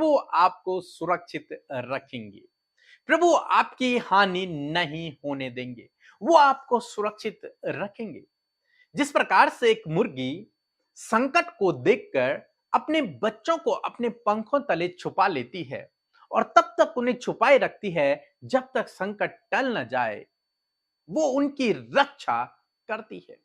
प्रभु आपको सुरक्षित रखेंगे। प्रभु आपकी हानि नहीं होने देंगे। वो आपको सुरक्षित रखेंगे। जिस प्रकार से एक मुर्गी संकट को देखकर अपने बच्चों को अपने पंखों तले छुपा लेती है और तब तक उन्हें छुपाए रखती है जब तक संकट टल न जाए, वो उनकी रक्षा करती है।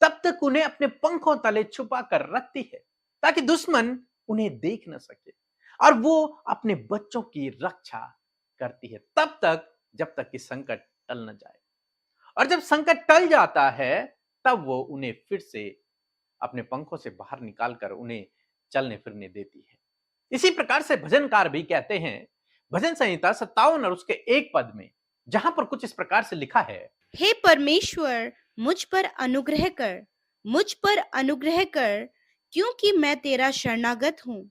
तब तक उन्हें अपने पंखों तले छुपा कर रखती है ताकि दुश्मन उन्हें देख न सके, और वो अपने बच्चों की रक्षा करती है तब तक जब तक कि संकट टल न जाए। और जब संकट टल जाता है तब वो उन्हें फिर से अपने पंखों से बाहर निकालकर उन्हें चलने फिरने देती है। इसी प्रकार से भजनकार भी कहते हैं, भजन संहिता 57 और उसके 1 पद में, जहां पर कुछ इस प्रकार से लिखा है, हे परमेश्वर, मुझ पर अनुग्रह कर, मुझ पर अनुग्रह कर, क्योंकि मैं तेरा शरणागत हूँ।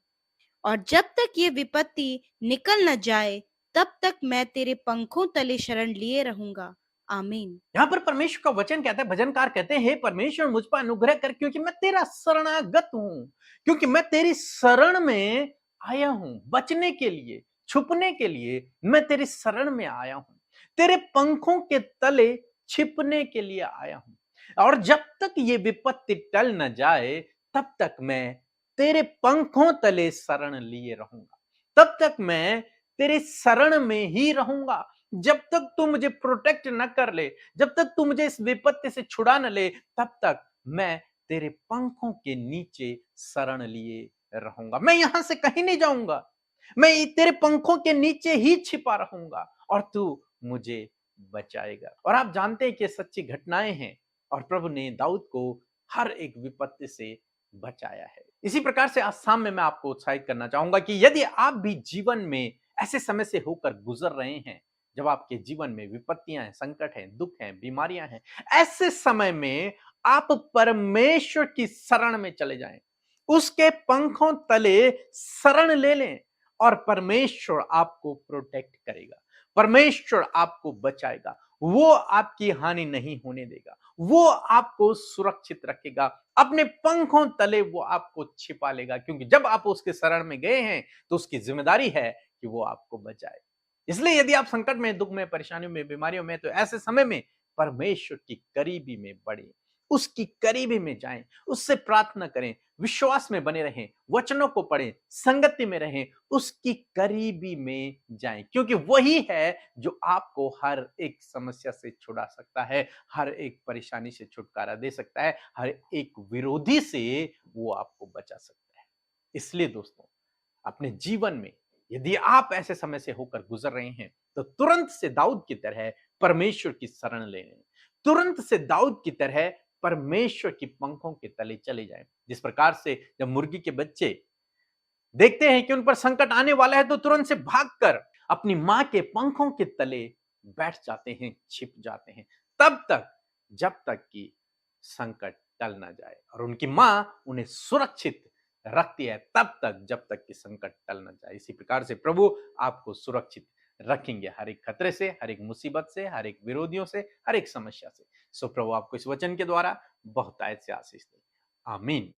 और जब तक ये विपत्ति निकल न जाए, तब तक मैं तेरे पंखों तले शरण लिए रहूंगा। आमीन। यहां पर परमेश्वर का वचन कहता है, भजनकार कहते हैं, हे परमेश्वर मुझ पर अनुग्रह कर, क्योंकि मैं तेरा शरणागत हूं, क्योंकि मैं तेरी शरण में आया हूं। बचने के लिए, छुपने के लिए मैं तेरी शरण में आया हूं, तेरे पंखों के तले छिपने के लिए आया हूं। और जब तक ये विपत्ति टल न जाए तब तक मैं तेरे पंखों तले शरण लिए रहूंगा, तब तक मैं तेरे शरण में ही रहूंगा। जब तक तू मुझे प्रोटेक्ट न कर ले, जब तक तू मुझे इस विपत्ति से छुड़ा न ले, तब तक मैं तेरे पंखों के नीचे शरण लिए रहूंगा। मैं यहां से कहीं नहीं जाऊंगा, मैं तेरे पंखों के नीचे ही छिपा रहूंगा और तू मुझे बचाएगा। और आप जानते हैं कि सच्ची घटनाएं हैं और प्रभु ने दाऊद को हर एक विपत्ति से बचाया है। इसी प्रकार से आज शाम में मैं आपको उत्साहित करना चाहूंगा कि यदि आप भी जीवन में ऐसे समय से होकर गुजर रहे हैं जब आपके जीवन में विपत्तियां हैं, संकट हैं, दुख हैं, बीमारियां हैं, ऐसे समय में आप परमेश्वर की शरण में चले जाएं, उसके पंखों तले शरण ले लें और परमेश्वर आपको प्रोटेक्ट करेगा, परमेश्वर आपको बचाएगा, वो आपकी हानि नहीं होने देगा, वो आपको सुरक्षित रखेगा, अपने पंखों तले वो आपको छिपा लेगा, क्योंकि जब आप उसके शरण में गए हैं तो उसकी जिम्मेदारी है कि वो आपको बचाए। इसलिए यदि आप संकट में, दुख में, परेशानियों में, बीमारियों में, तो ऐसे समय में परमेश्वर की करीबी में बढ़े, उसकी करीबी में जाएं, उससे प्रार्थना करें, विश्वास में बने रहें, वचनों को पढ़ें, संगति में रहें, उसकी करीबी में जाएं, क्योंकि वही है जो आपको हर एक समस्या से छुड़ा सकता है, हर एक परेशानी से छुटकारा दे सकता है, हर एक विरोधी से वो आपको बचा सकता है। इसलिए दोस्तों, अपने जीवन में यदि आप ऐसे समय से होकर गुजर रहे हैं तो तुरंत से दाऊद की तरह परमेश्वर की शरण ले लें, तुरंत से दाऊद की तरह परमेश्वर की पंखों के तले चले जाएं। जिस प्रकार से जब मुर्गी के बच्चे देखते हैं कि उन पर संकट आने वाला है तो तुरंत से भागकर अपनी मां के पंखों के तले बैठ जाते हैं, छिप जाते हैं, तब तक जब तक कि संकट टल ना जाए, और उनकी मां उन्हें सुरक्षित रखती है तब तक जब तक कि संकट टल ना जाए। इसी प्रकार से प्रभु आपको सुरक्षित रखेंगे हर एक खतरे से, हर एक मुसीबत से, हर एक विरोधियों से, हर एक समस्या से। सो प्रभु आपको इस वचन के द्वारा बहुतायत से आशीष दे। आमीन।